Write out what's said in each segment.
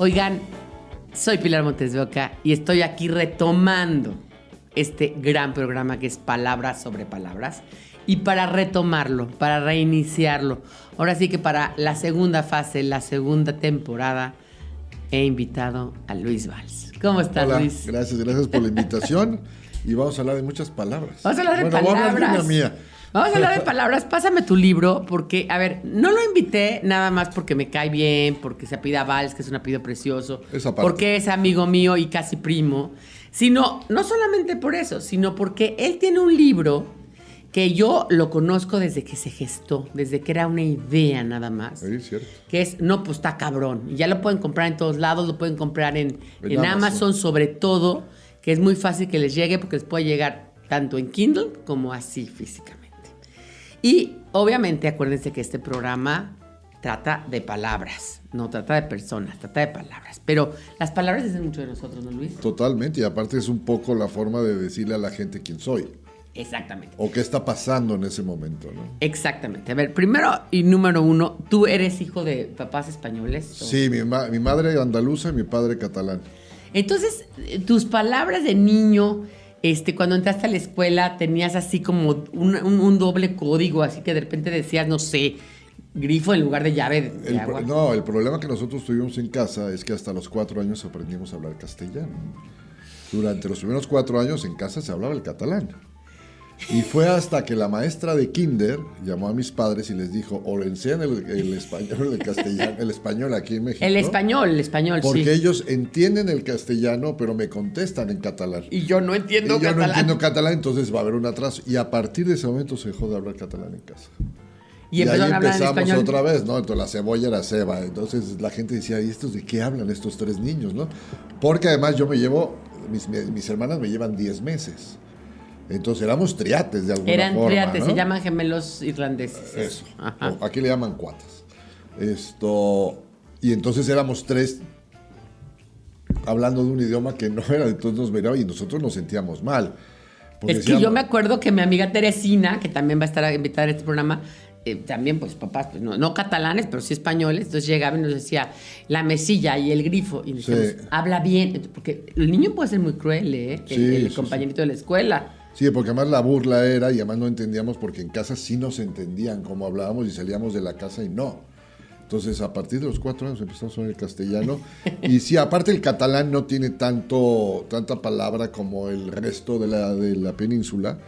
Oigan, soy Pilar Montes de Oca y estoy aquí retomando este gran programa que es Palabras sobre Palabras. Y para retomarlo, para reiniciarlo, ahora sí que para la segunda fase, la segunda temporada, he invitado a Luis Valls. ¿Cómo estás, Hola, Luis? gracias por la invitación. Y vamos a hablar de muchas palabras. Vamos a hablar de palabras. Voy a hablar de una mía. Vamos a hablar de palabras. Pásame tu libro, porque, a ver, no lo invité nada más porque me cae bien, porque se apellida Valls, que es un apellido precioso, Esa parte. porque es amigo mío y casi primo, sino, no solamente por eso, sino porque él tiene un libro que yo lo conozco desde que se gestó, desde que era una idea nada más. Sí, cierto. Que es, no, pues está cabrón. Y ya lo pueden comprar en todos lados, lo pueden comprar en Amazon sobre todo, que es muy fácil que les llegue porque les puede llegar tanto en Kindle como así físicamente. Y obviamente acuérdense que este programa trata de palabras, no trata de personas, trata de palabras. Pero las palabras dicen mucho de nosotros, ¿no, Luis? Totalmente, y aparte es un poco la forma de decirle a la gente quién soy. Exactamente. O qué está pasando en ese momento, ¿no? Exactamente. A ver, primero y número uno, ¿tú eres hijo de papás españoles? ¿O? Sí, mi madre andaluza y mi padre catalán. Entonces, tus palabras de niño, cuando entraste a la escuela, tenías así como un doble código, así que de repente decías, no sé, grifo en lugar de llave de agua. No, el problema que nosotros tuvimos en casa es que hasta los 4 años aprendimos a hablar castellano. Durante los primeros 4 años en casa se hablaba el catalán. Y fue hasta que la maestra de kinder llamó a mis padres y les dijo, o le enseñan el español, el castellano, el español aquí en México. El español, porque sí. ellos entienden el castellano, pero me contestan en catalán. Y yo no entiendo y yo catalán. no entiendo catalán, entonces va a haber un atraso. Y a partir de ese momento se dejó de hablar catalán en casa. Y ahí empezamos en otra vez, ¿no? Entonces la cebolla era ceba. Entonces la gente decía, ¿y estos de qué hablan estos 3 niños, no? Porque además yo me llevo, mis hermanas me llevan 10 meses. Entonces éramos triates de alguna forma. Eran triates, ¿no? Se llaman gemelos irlandeses. Eso. Aquí le llaman cuatas. Y entonces éramos 3 hablando de un idioma que no era, entonces nos miraba y nosotros nos sentíamos mal. Es que yo me acuerdo que mi amiga Teresina, que también va a estar invitada a este programa, también pues papás, pues no catalanes, pero sí españoles, entonces llegaba y nos decía la mesilla y el grifo, y decíamos, sí, habla bien, porque el niño puede ser muy cruel, el compañerito de la escuela. Sí, porque además la burla era, y además no entendíamos porque en casa sí nos entendían cómo hablábamos y salíamos de la casa y no. Entonces, a partir de los 4 años empezamos a hablar el castellano. Y sí, aparte el catalán no tiene tanta palabra como el resto de la península,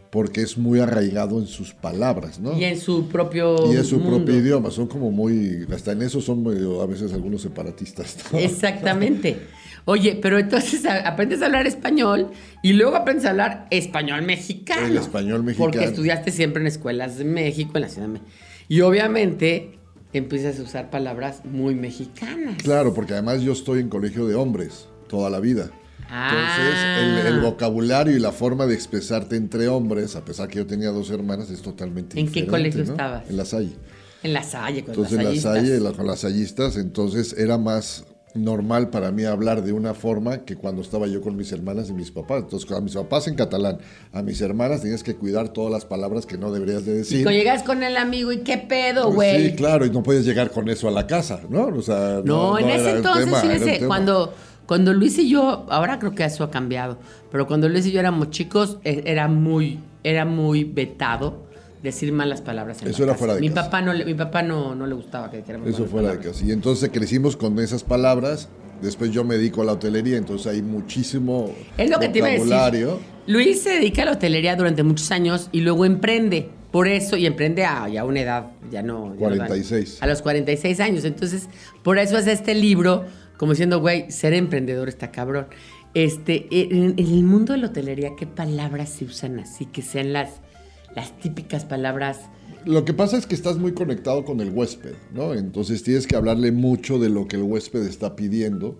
porque es muy arraigado en sus palabras, ¿no? Y en su propio propio idioma. Son como muy, hasta en eso son medio, a veces algunos separatistas, ¿no? Exactamente. Oye, pero entonces aprendes a hablar español y luego aprendes a hablar español mexicano. El español mexicano. Porque estudiaste siempre en escuelas de México, en la Ciudad de México. Y obviamente empiezas a usar palabras muy mexicanas. Claro, porque además yo estoy en colegio de hombres toda la vida. Entonces, el vocabulario y la forma de expresarte entre hombres, a pesar que yo tenía 2 hermanas, es totalmente diferente. ¿En qué colegio ¿no? estabas? En La Salle. En La Salle, con entonces, las sallistas. En La Salle, con las sallistas, entonces era más normal para mí hablar de una forma que cuando estaba yo con mis hermanas y mis papás. Entonces, a mis papás en catalán, a mis hermanas tenías que cuidar todas las palabras que no deberías de decir. Y cuando llegas con el amigo, ¿y qué pedo, güey? Pues sí, claro, y no puedes llegar con eso a la casa, ¿no? O sea, no en ese entonces, tema, fíjese, cuando Luis y yo, ahora creo que eso ha cambiado, pero cuando Luis y yo éramos chicos, era muy vetado decir malas palabras en eso la era casa. fuera de casa. Mi papá no le gustaba que dijéramos eso malas fuera palabras. de casa. Y entonces crecimos con esas palabras. Después yo me dedico a la hotelería, entonces hay muchísimo es lo que vocabulario. Te iba a decir. Luis se dedica a la hotelería durante muchos años y luego emprende. Por eso, y emprende a una edad, ya no... 46. A los 46 años. Entonces, por eso hace este libro, como diciendo, güey, ser emprendedor está cabrón. En el mundo de la hotelería, ¿qué palabras se usan así? Que sean las típicas palabras... Lo que pasa es que estás muy conectado con el huésped, ¿no? Entonces tienes que hablarle mucho de lo que el huésped está pidiendo,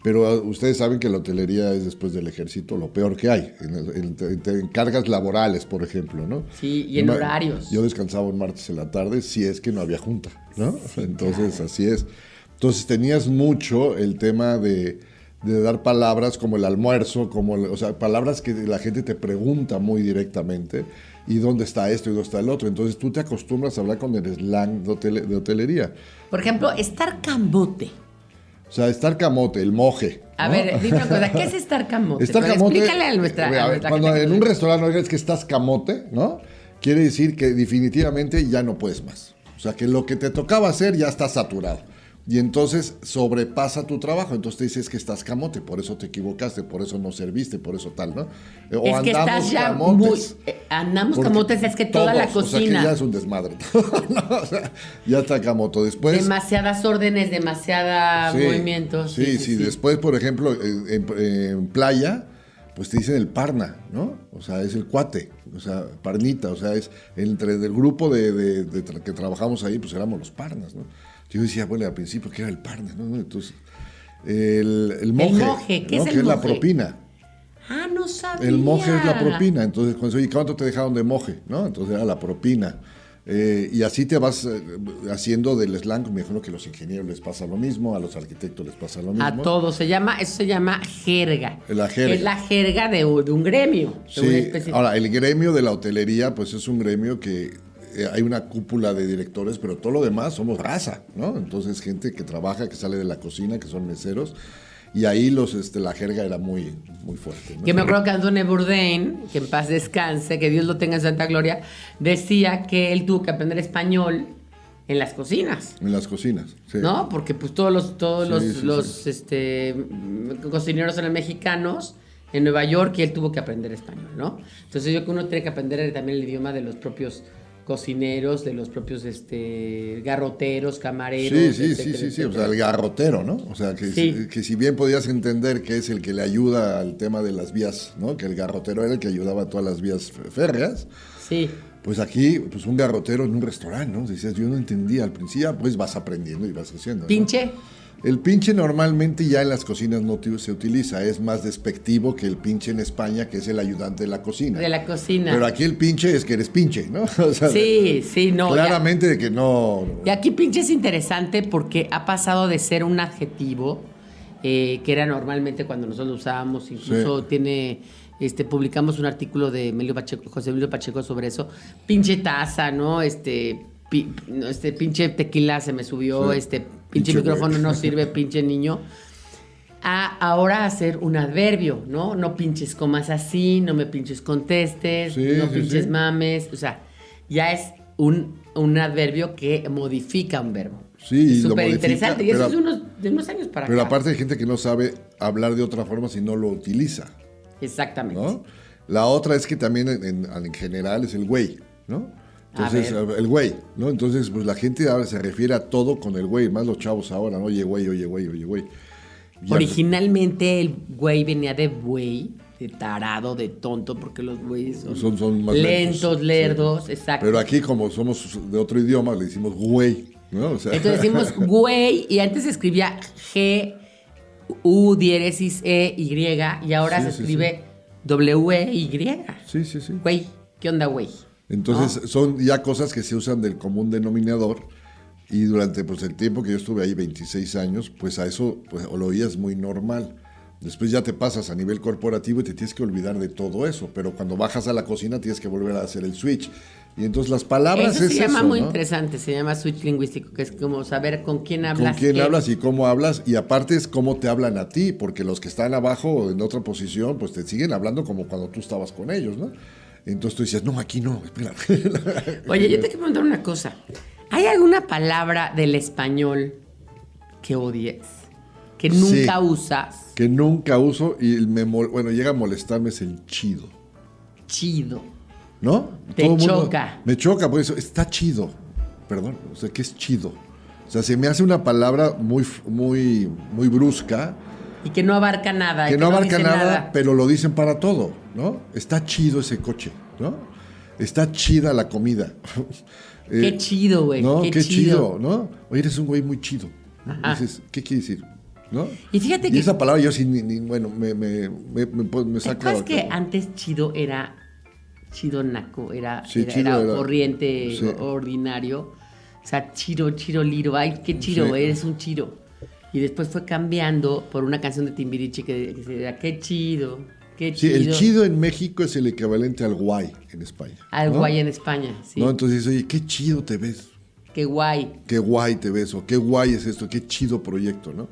pero ustedes saben que la hotelería es después del ejército lo peor que hay, en cargas laborales, por ejemplo, ¿no? Sí, y en horarios. Yo descansaba un martes en la tarde si es que no había junta, ¿no? Sí, entonces, claro. Así es. Entonces tenías mucho el tema de dar palabras como el almuerzo, o sea, palabras que la gente te pregunta muy directamente. ¿Y dónde está esto y dónde está el otro? Entonces tú te acostumbras a hablar con el slang de hotelería. Por ejemplo, estar cambote. O sea, estar camote, el moje. A ver, dime una cosa, ¿qué es estar camote? Estar camote, explícale a nuestra cuando en un restaurante oigas que estás camote, ¿no? Quiere decir que definitivamente ya no puedes más. O sea, que lo que te tocaba hacer ya está saturado. Y entonces sobrepasa tu trabajo. Entonces te dices que estás camote, por eso te equivocaste, por eso no serviste, por eso tal, ¿no? O es que estás ya camotes. andamos camotes, es que toda la cocina. O sea, que ya es un desmadre. ¿No? O sea, ya está camoto. Después... Demasiadas órdenes, demasiada movimientos. Sí. Después, por ejemplo, en playa, pues te dicen el parna, ¿no? O sea, es el cuate, o sea, parnita, o sea, es entre el grupo que trabajamos ahí, pues éramos los parnas, ¿no? Yo decía, bueno, al principio que era el parna, ¿no? Entonces, el moje. El moje, ¿qué ¿no? es el que moje? Es la propina. Ah, no sabía. El moje es la propina. Entonces, cuando oye, ¿cuánto te dejaron de moje? ¿No? Entonces era la propina. Y así te vas haciendo del slang. Me imagino que a los ingenieros les pasa lo mismo, a los arquitectos les pasa lo mismo. A todos. Eso se llama jerga. La jerga. Es la jerga de un gremio. Sí. Ahora, el gremio de la hotelería, pues es un gremio que hay una cúpula de directores, pero todo lo demás somos raza, ¿no? Entonces, gente que trabaja, que sale de la cocina, que son meseros. Y ahí la jerga era muy, muy fuerte, ¿no? Que me acuerdo que Anthony Bourdain, que en paz descanse, que Dios lo tenga en santa gloria, decía que él tuvo que aprender español en las cocinas. En las cocinas, sí. ¿No? Porque pues todos los cocineros eran mexicanos en Nueva York y él tuvo que aprender español, ¿no? Entonces yo creo que uno tiene que aprender también el idioma de los propios cocineros, de los propios garroteros, camareros. Sí. O sea, el garrotero, ¿no? O sea, que si bien podías entender que es el que le ayuda al tema de las vías, ¿no? Que el garrotero era el que ayudaba a todas las vías férreas. Sí. Pues aquí, pues un garrotero en un restaurante, ¿no? Decías, yo no entendía al principio, pues vas aprendiendo y vas haciendo, ¿no? ¿Pinche? El pinche normalmente ya en las cocinas no se utiliza, es más despectivo que el pinche en España, que es el ayudante de la cocina. De la cocina. Pero aquí el pinche es que eres pinche, ¿no? O sea, sí, no. Claramente de que no. Y aquí pinche es interesante porque ha pasado de ser un adjetivo, que era normalmente cuando nosotros lo usábamos, incluso publicamos un artículo de José Emilio Pacheco sobre eso, pinche taza, ¿no? Pinche tequila se me subió, pinche micrófono no sirve, pinche niño. Ahora hacer un adverbio, ¿no? No pinches comas así, no me pinches contestes, no pinches mames. O sea, ya es un adverbio que modifica un verbo. Sí, es súper interesante. Y eso es de unos años para acá. Pero aparte hay gente que no sabe hablar de otra forma si no lo utiliza. Exactamente. ¿No? La otra es que también en general es el güey, ¿no? Entonces, el güey, ¿no? Entonces, pues la gente ahora se refiere a todo con el güey, más los chavos ahora, ¿no? Oye, güey. Ya, originalmente el güey venía de buey, de tarado, de tonto, porque los güeyes son más lentos, lerdos, sí. Exacto. Pero aquí, como somos de otro idioma, le decimos güey, ¿no? O sea, entonces decimos güey, y antes se escribía G, U, diéresis, E, Y, y ahora se escribe W, E, Y. Sí. Güey, ¿qué onda, güey? Entonces, son ya cosas que se usan del común denominador. Y durante pues, el tiempo que yo estuve ahí, 26 años, pues a eso pues, lo oías muy normal. Después ya te pasas a nivel corporativo y te tienes que olvidar de todo eso. Pero cuando bajas a la cocina tienes que volver a hacer el switch. Y entonces las palabras eso se llama muy ¿no? interesante, se llama switch lingüístico, que es como saber con quién hablas. Con quién hablas y cómo hablas. Y aparte es cómo te hablan a ti, porque los que están abajo en otra posición, pues te siguen hablando como cuando tú estabas con ellos, ¿no? Entonces tú decías, no, aquí no, espera. Oye, yo te quiero preguntar una cosa. ¿Hay alguna palabra del español que odies? Que nunca usas. Que nunca uso y llega a molestarme es el chido. Chido. ¿No? Te choca. Me choca, por eso está chido. Perdón, o sea, ¿qué es chido? O sea, se me hace una palabra muy brusca. Y que no abarca nada. Que no abarca nada, pero lo dicen para todo, ¿no? Está chido ese coche, ¿no? Está chida la comida. Qué chido, güey. ¿No? Qué chido, ¿no? Oye, eres un güey muy chido. Dices, ¿qué quiere decir? ¿No? Y fíjate que... esa palabra yo sí, me saca... ¿Sabes que antes chido era chido naco? Era corriente, ordinario. O sea, chiro, liro. Ay, qué chiro, eres un chiro. Y después fue cambiando por una canción de Timbiriche que decía, qué chido, qué chido. Sí, el chido en México es el equivalente al guay en España. Al guay en España, sí. ¿No? Entonces, oye, qué chido te ves. Qué guay. Qué guay te ves, o qué guay es esto, qué chido proyecto, ¿no?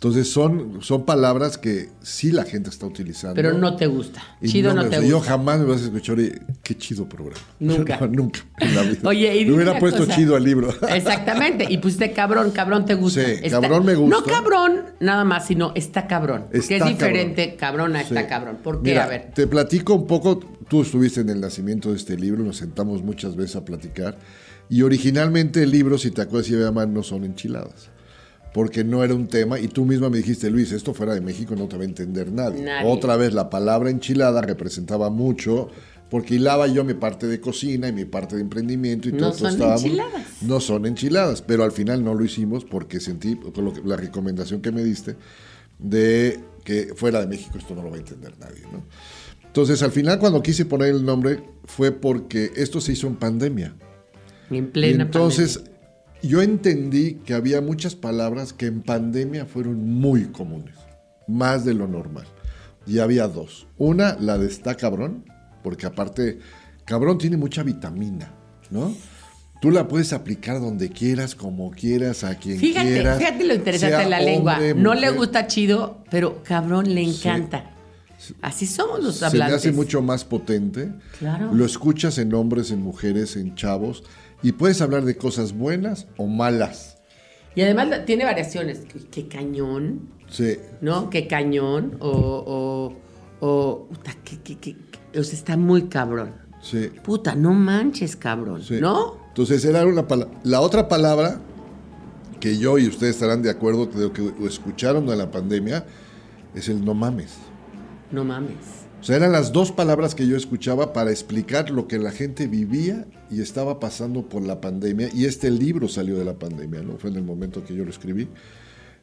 Entonces son palabras que sí la gente está utilizando. Pero no te gusta. Y Chido no te gusta. Yo jamás me vas a escuchar, oye, qué chido programa. Nunca. No, nunca en la vida. Oye, y me hubiera puesto cosa. chido al libro. Exactamente. Y pusiste cabrón te gusta. Sí, cabrón me gusta. No cabrón nada más, sino está cabrón. Porque es diferente cabrón a está Sí. cabrón. ¿Por qué? Mira, A ver. te platico un poco. Tú estuviste en el nacimiento de este libro, nos sentamos muchas veces a platicar. Y originalmente el libro, si te acuerdas, se llama No son enchiladas. Porque no era un tema, y tú misma me dijiste, Luis, esto fuera de México no te va a entender nadie. Otra vez, la palabra enchilada representaba mucho, porque hilaba yo mi parte de cocina y mi parte de emprendimiento, y No todo son enchiladas. No son enchiladas, pero al final no lo hicimos porque sentí, con la recomendación que me diste, de que fuera de México esto no lo va a entender nadie, ¿no? Entonces, al final, cuando quise poner el nombre, fue porque esto se hizo en pandemia. En plena Y entonces, pandemia. yo entendí que había muchas palabras que en pandemia fueron muy comunes, más de lo normal. Y había dos. Una, la de está cabrón, porque aparte, cabrón tiene mucha vitamina, ¿no? Tú la puedes aplicar donde quieras, como quieras, a quien quieras. Fíjate lo interesante de la lengua. Hombre, no mujer. le gusta chido, pero cabrón le encanta. Así somos los Se hablantes. me hace mucho más potente. Claro. Lo escuchas en hombres, en mujeres, en chavos. Y puedes hablar de cosas buenas o malas. Y además tiene variaciones. Qué cañón, Sí. ¿no? Qué cañón. Puta, o sea, está muy cabrón. Sí. Puta, no manches, cabrón. Sí. ¿No? Entonces era una palabra. La otra palabra que yo y ustedes estarán de acuerdo, de lo que escucharon de la pandemia, es el no mames. No mames. O sea, eran las dos palabras que yo escuchaba para explicar lo que la gente vivía y estaba pasando por la pandemia. Y este libro salió de la pandemia, ¿no? Fue en el momento que yo lo escribí.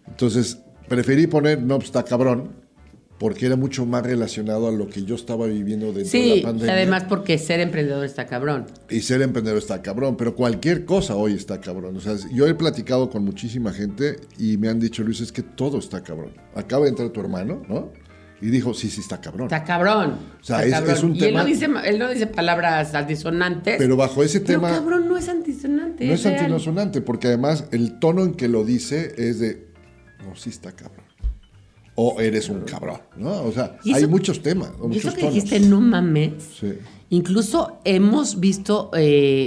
Entonces, preferí poner no está cabrón, porque era mucho más relacionado a lo que yo estaba viviendo dentro de la pandemia. Sí, además porque ser emprendedor está cabrón. Y ser emprendedor está cabrón, pero cualquier cosa hoy está cabrón. O sea, yo he platicado con muchísima gente y me han dicho, Luis, es que todo está cabrón. Acaba de entrar tu hermano, ¿no? Y dijo, sí, está cabrón. Está cabrón. O sea, está cabrón. es un y tema... él no dice palabras altisonantes. Pero bajo ese tema... Pero cabrón no es antisonante. No es real. antisonante, porque además el tono en que lo dice es de, no, sí está cabrón. O eres un cabrón, ¿no? O sea, hay muchos temas, Y muchos eso que tonos. dijiste, no mames. Sí. Incluso hemos visto,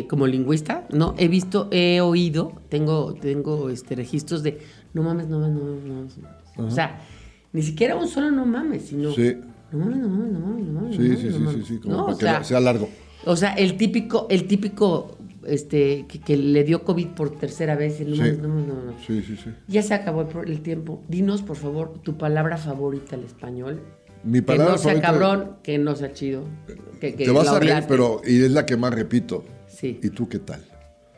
como lingüista, ¿no? He oído, tengo registros de no mames, no mames, no mames, no mames. O sea, ni siquiera un solo no mames, sino Sí. no mames, no mames, no mames, no mames. Sí, como No, para que sea largo. O sea, el típico que le dio COVID por tercera vez. No mames, no mames, no mames. Sí. Ya se acabó el tiempo. Dinos, por favor, tu palabra favorita al español. Mi Que palabra no sea favorita- cabrón, que no sea chido. Que Te vas la a reír, odiaste. pero y es la que más repito. Sí. ¿Y tú qué tal?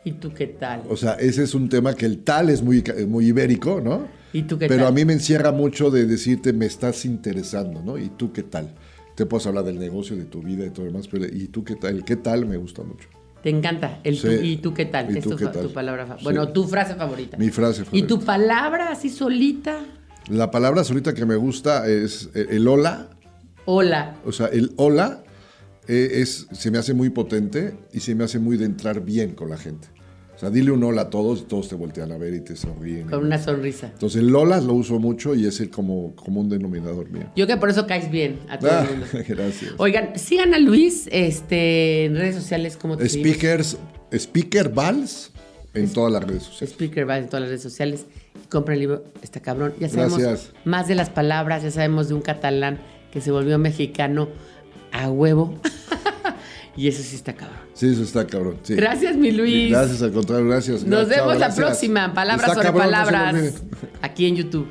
¿Y tú qué tal? O sea, ese es un tema que el tal es muy ibérico, ¿no? ¿Y tú qué Pero tal? a mí me encierra mucho de decirte, me estás interesando, ¿no? ¿Y tú qué tal? Te puedes hablar del negocio, de tu vida y todo lo demás, pero ¿y tú qué tal? El qué tal me gusta mucho. Te encanta el Sí. ¿y tú qué tal? ¿Y Es tú tu, qué tal? tu palabra Sí. Bueno, tu frase favorita. Mi frase ¿Y favorita. tu palabra así solita? La palabra solita que me gusta es el hola. Hola. O sea, el hola se me hace muy potente y se me hace muy de entrar bien con la gente. O sea, dile un hola a todos y todos te voltean a ver y te sonríen. Con una sonrisa. Entonces, el hola lo uso mucho y es el como un denominador mío. Yo que por eso caes bien a todo el mundo. Gracias. Oigan, sigan a Luis en redes sociales. ¿Cómo te seguimos? Speaker Vals en todas las redes sociales. Speaker va en todas las redes sociales. Compra el libro, está cabrón. Ya sabemos Gracias. más de las palabras, ya sabemos de un catalán que se volvió mexicano a huevo. Y eso sí está cabrón. Sí, eso está cabrón. Sí. Gracias, mi Luis. Gracias, al contrario, gracias. Nos Chao, vemos la gracias. próxima. Palabras Está sobre cabrón, no se lo palabras. olviden. Aquí en YouTube.